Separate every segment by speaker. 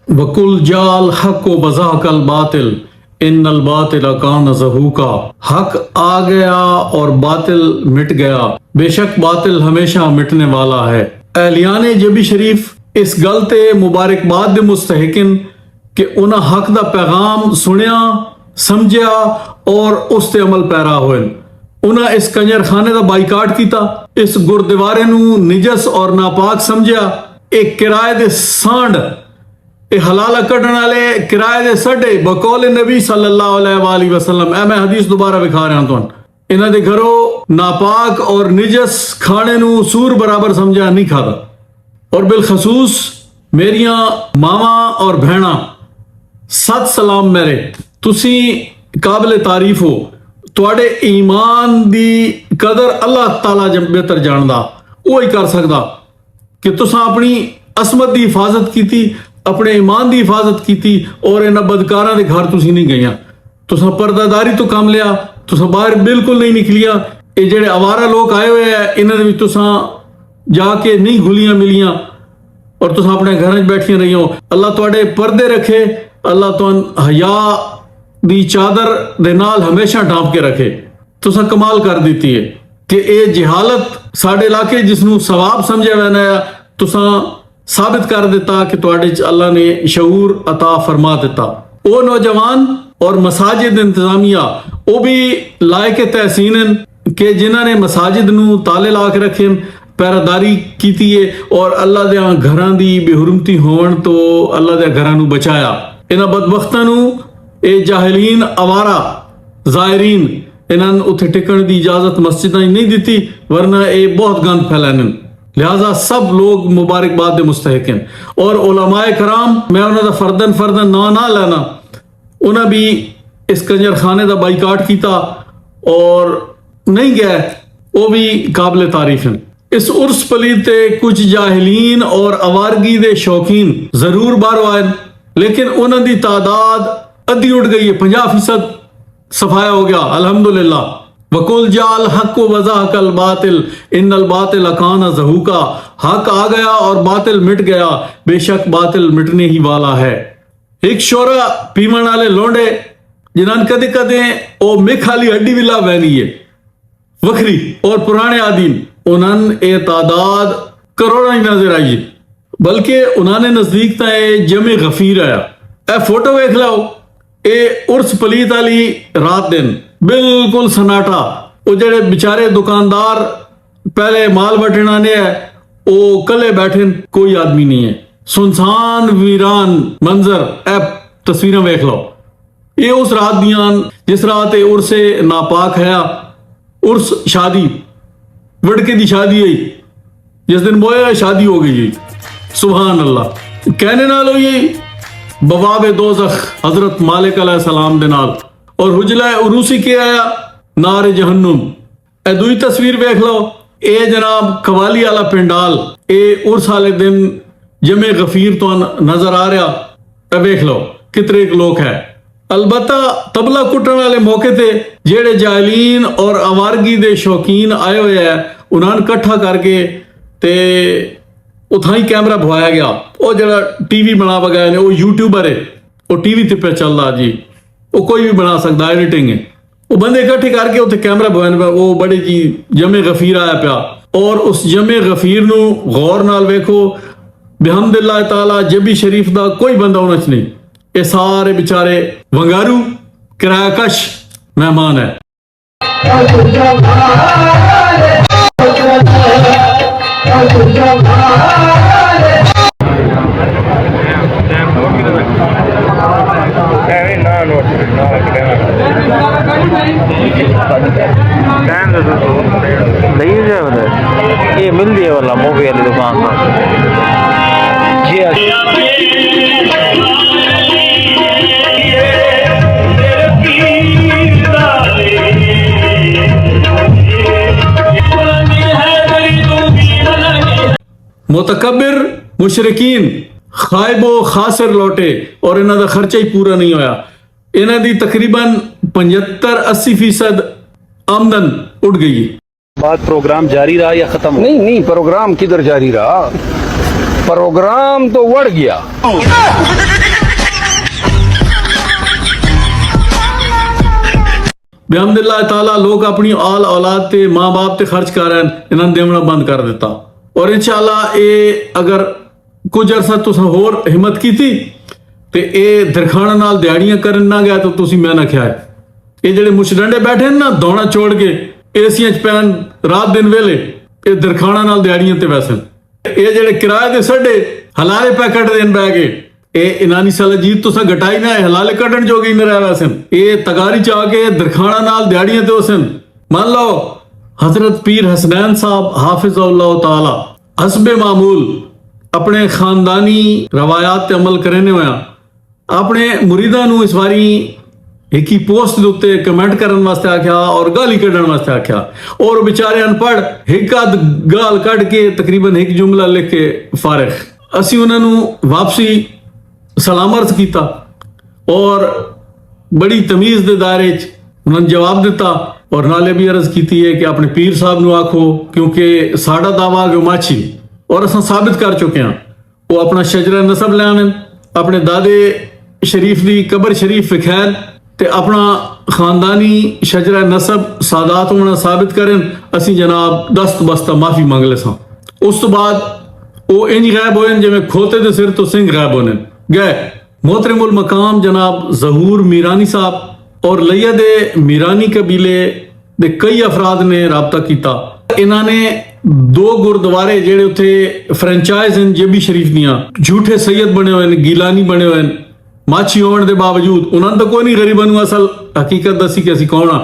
Speaker 1: वकुल जाल हक व बज़ाकल बातिल इन्नल बातिल कान ज़हूका। हक आ गया और बातिल मिट गया, बेशक बातिल हमेशा मिटने वाला है। एहलियाने जबी शरीफ इस गल ते मुबारकबाद दे मुस्तहिकिन कि उन्हें हक दा पैगाम सुनिया, समझिया और उस ते अमल पैरा होए। उन्हें इस कंजरखाने का बाईकाट किया, इस गुरद्वारे नू निजस और नापाक समझिया। एक किराए दे सांड, हलाला कटन वाले किराए दे सड्डे बकौल नबी सल्लल्लाहु अलैहि वसल्लम। मैं हदीस दोबारा विखा रहा तुम। इन्हां दे घरों नापाक और निजस खाने नू सूर बराबर समझा नहीं खाता। और बिलखसूस मेरिया मावा और भैणा, सत सलाम मेरे, तुसी काबिल तारीफ हो। तुहाडे ईमान दी कदर अल्लाह ताला बेहतर जानदा, वो ही कर सकदा कि तुसा अपनी असमत की हिफाजत की, अपने ईमान की हिफाजत की और इन्हां बदकारां दे घर तुसी नहीं गईयां। तुसा पर्दादारी तो काम लिया, तुसा बाहर बिल्कुल नहीं निकलिया। ये जेड़े आवारा लोग आए हुए हैं, इन्हां दे विच तुसा जाके नहीं घुलियां मिलियां और तुसा अपने घर बैठियां रही हो। अल्लाह तुहाडे पर्दे रखे, अल्लाह तुहान हया दी चादर दे नाल हमेशा ढांप के रखे। तुसा कमाल कर दी है कि ये जहालत साडे इलाके जिसनू सवाब समझा वैना है, तुसा साबित कर दिता कि तुहाडे च अल्लाह ने शऊर अता फरमा दिता। वो नौजवान और मसाजिद इंतजामिया वो भी लायक तहसीन के जिन्हों ने मसाजिद नू ताले ला के रखे, पैरादारी की है और अल्लाह दे घरां दी बेहुरमती होवन तो अल्लाह दे घरां नू बचाया। इन्हां बदबख्तां नू ये जाहिलीन आवारा जायरीन इन्हां उत्थे टिकण की इजाजत मस्जिदां नहीं दी, वरना ये बहुत गंद फैलाने। लिहाजा सब लोग मुबारकबाद दे मुस्तहिक हैं। और उलमाए कराम, मैं उन्होंने फर्दन फर्दन ना लेना, उन्हें भी इस कंजरखाने का बाईकाट किया और नहीं गए, वो भी काबिल तारीफ हैं। इस उर्स पलीद ते कुछ जाहिलीन और आवारगी दे शौकीन जरूर बाहरों आए, लेकिन उन्होंने तादाद अद्धी उठ गई है, 50% सफाया हो गया अल्हम्दुलिल्लाह। वकुल जाल हक व बज़ाकल बातिल इन्नल बातिल कान ज़हूका। हक आ गया और बातिल मिट गया, बेशक बातिल मिटने ही वाला है। एक शोरा पीवन वाले लोंडे जिन्होंने कदे कदे ओ मिख वाली हड्डी भी ला बहनी है वखरी और पुराने आदीन, उन्होंने ये तादाद करोड़ों ही नजर आई है, बल्कि उन्होंने नजदीक तय जमे गफीर आया। ए फोटो वेख लो, ये उर्स पलीत वाली रात दिन बिल्कुल सन्नाटा। वो जेड़े बेचारे दुकानदार पहले माल बटन आने है, वो कले बैठे, कोई आदमी नहीं है, सुनसान वीरान मंजर। ए तस्वीरें वेख लो, ये उस रात दियां जिस रात उर्स नापाक है, उर्स शादी वड़के दी शादी है, जिस दिन मोया शादी हो गई। सुभान अल्लाह। कहने नाल हुई बवाबे दोज़ख हजरत मालिक अलैहिस्सलाम दे नाल और हुजला उरूसी के आया नारे जहन्नुम। ए दूई तस्वीर वेख लो, ए जनाब कवाली वाला पिंडाल, ए उर्स वाले दिन जमे गफीर तो नजर आ रहा। ए वेख लो कितने लोग है। अलबत्ता तबला कुटन वाले मौके ते जेड़े जाहिलीन और आवारगी दे शौकीन आए हुए है, उन्होंने कट्ठा करके ते उथाई कैमरा भवाया गया। वो जरा टीवी बना बगैर वो यूट्यूबर है, वो टीवी ते पे चल रहा जी, वो कोई भी बना सकता, एडिटिंग है। वो बंदे इकट्ठे करके उत्थे कैमरा भवाने, वो बड़े जी जमे गफीर आया पिया। और उस जमे गफीर नू गौर नाल वेखो, बिहम्दिल्लाह ताला जबी शरीफ दा कोई बंदा होना च नहीं। ये सारे बेचारे वंगारू किरायाकश मेहमान है।
Speaker 2: ये मिल दिया वाला मूवी वाली दुकान
Speaker 1: मुतकब्बिर मुशरिकीन खाइबो खासिर लौटे और इन्हों का खर्चा ही पूरा नहीं होया। इन्हों की तकरीबन 75-80% आमदन उड़ गई।
Speaker 3: बाद प्रोग्राम जारी रहा या खत्म?
Speaker 4: नहीं, प्रोग्राम किधर जारी रहा।
Speaker 3: प्रोग्राम तो बढ़ गया।
Speaker 1: बेहमदुल्लाह ताला लोग अपनी आल औलाद ते माँ बाप ते खर्च कर रहे हैं, इन्होंने देवना बंद कर दिता। और इंशाल्लाह ये अगर कुछ अरसा तुस होर हिम्मत की थी ते ये दरखाना नाल दिहाड़ियां करन ना गया तो तुसी मैं ना ख्या ये जेडे मुछडंडे बैठे हैं ना दौड़ा छोड़ के एसियां च पैन रात दिन वेले ये दरखाना नाल दिहाड़ियां ते वैसे ये जेडे किराए दे सड्डे हलाले पैकेट देन बह गए ये इनानी सलाजीत तुसा घटाई ना हलाले कटन जोगी न रह वैसे ये तगारी चा के दरखाना नाल दिहाड़ियां ते वैसे मान लो हजरत पीर हसनैन साहब हाफिज़हुल्लाह ताला हस्बे मामूल अपने खानदानी रवायात ते अमल करने होया अपने मुरीदा नू इस बारी एक ही पोस्ट दे उत्ते कमेंट करने वास्ते आख्या और गाली कढ़न वास्ते आख्या और बेचारे अनपढ़ एक आध गाल कढ़ के तकरीबन एक जुमला लिख के फारिग असी उन्होंने वापसी सलाम अर्ज किया और बड़ी तमीज दे दायरे च उन्होंने जवाब दिता और नाले भी अर्ज की है कि अपने पीर साहब नू आखो क्योंकि साड़ा दावा गो माछी और असा साबित कर चुके हैं वो अपना शजरा नसब ले आने अपने दादे शरीफ दी कबर शरीफ विखैर ते अपना खानदानी शजरा नसब सादात होना साबित करें असी जनाब दस्त बस्ता माफी मंग ले सा उस तो बाद वो इंज गायब होए जिवें खोते दे सिर तो सिंह गायब होने गए। मोहतरमुल मकाम जनाब जहूर मीरानी साहब और लैया दे मीरानी कबीले दे कई अफराद ने राबता किया इन्होंने दो गुरुद्वारे जेड़े उत्थे फ्रेंचाइज हैं जेबी शरीफ दियां झूठे सैयद बने हुए हैं गीलानी बने हुए हैं माछी होने के बावजूद उन्होंने तो कोई नहीं गरीबा नू असल हकीकत दसी कि असी कौन हाँ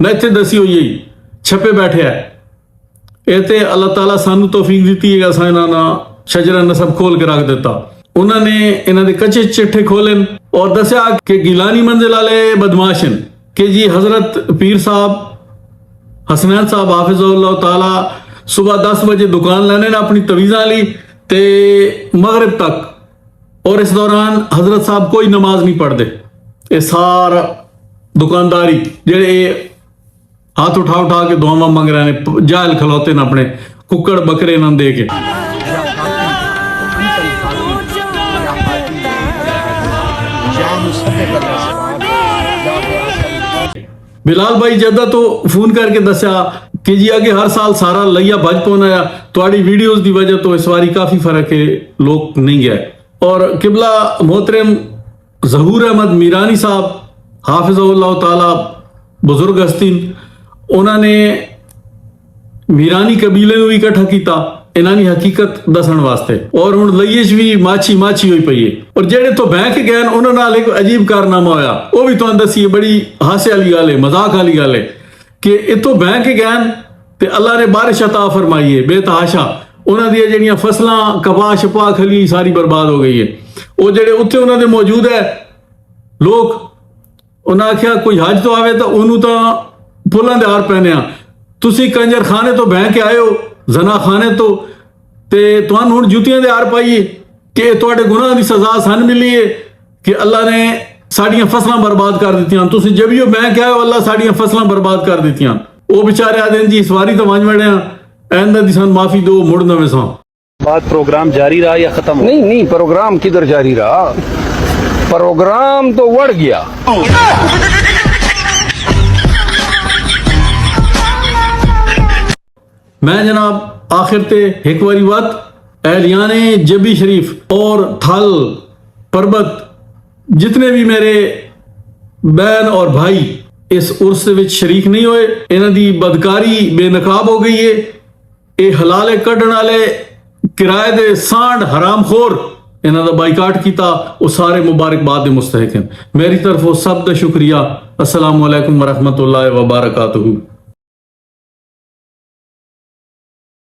Speaker 1: ना इतने दसी हुई है छपे बैठे है ये ते अल्लाह ताला सानू तौफीक दी है असा इन्होंने शजरा नसब खोल के रख दिता उन्होंने इन्होंने कच्चे चिट्ठे खोले और दसिया कि गिलानी मंजिल वाले बदमाश हैं कि जी हजरत पीर साहब हसनैन साहब हाफिज़हुल्लाह ताला सुबह 10 बजे दुकान लेने ने अपनी तवीज़ा ली ते मगरिब तक और इस दौरान हजरत साहब कोई नमाज नहीं पढ़ते ये सारा दुकानदारी जेड़े हाथ उठा उठा के दुआवां मंग रहे हैं जायल खलोते न अपने कुकड़ बकरे न दे के बिलाल भाई जदा तो फोन करके दसिया कि जी अगे हर साल सारा लैया भज पौना है थोड़ी वीडियोस की वजह तो इस बारी काफी फर्क है लोग नहीं गए और किबला मोहतरम जहूर अहमद मीरानी साहब हाफिज़हुल्लाह ताला बुजुर्ग हस्तीन उन्होंने मीरानी कबीले भी इकट्ठा किया इन्होंने हकीकत दसन वास्ते और हुण लईए च भी माछी माछी हुई पई है और जेड़े तो बैंक गए उन्होंने एक अजीब कारनामा होया वो भी तुहानू दसीए बड़ी हासे वाली गल है मजाक वाली गल है कि इतों बैंक गए ते अल्लाह ने बारिश अता फरमाई है बेतहाशा उन्होंने जड़ियां फसलां कपाह शपा खली सारी बर्बाद हो गई है वो जेड़े उत्थे उन्होंने मौजूद है लोग उन्हें आख्या कोई हज तो आवे तो उन्होंने तो फुलों के हार पहने तुसी कंजर खाने तो बह के आए हो जना खाने तो तुहानू हुण जुतियां दे हार पाइए कि तुहाडे गुनाह की सजा सन मिली है कि अल्लाह ने साड़ियां फसलां बर्बाद कर दित्तियां तुसी जबियो बह के आए हो अल्लाह साड़ियां फसलां बर्बाद कर दित्तियां वो बेचारे आदे जी इस बारी तो वंज वड़े आइंदा दी सन माफी दो मुड़ नवे सा
Speaker 2: बाद प्रोग्राम जारी रहा या खत्म हो?
Speaker 3: नहीं प्रोग्राम किधर जारी रहा, प्रोग्राम तो बढ़ गया।
Speaker 1: मैं जनाब आखिर ते एक बारी बात एहलियाने जबी शरीफ और थल परबत जितने भी मेरे बहन और भाई इस उर्स विच शरीक नहीं होए इन्हां दी बदकारी बेनकाब हो गई है। ये हलाले कढ़न वाले किराए दे सांड हरामखोर इन्हां दा बाइकाट किया वो सारे मुबारकबाद दे मुस्तहिक हैं। मेरी तरफों सब दा शुक्रिया। अस्सलामु अलैकुम वरहमतुल्लाहि व बरकातुहू।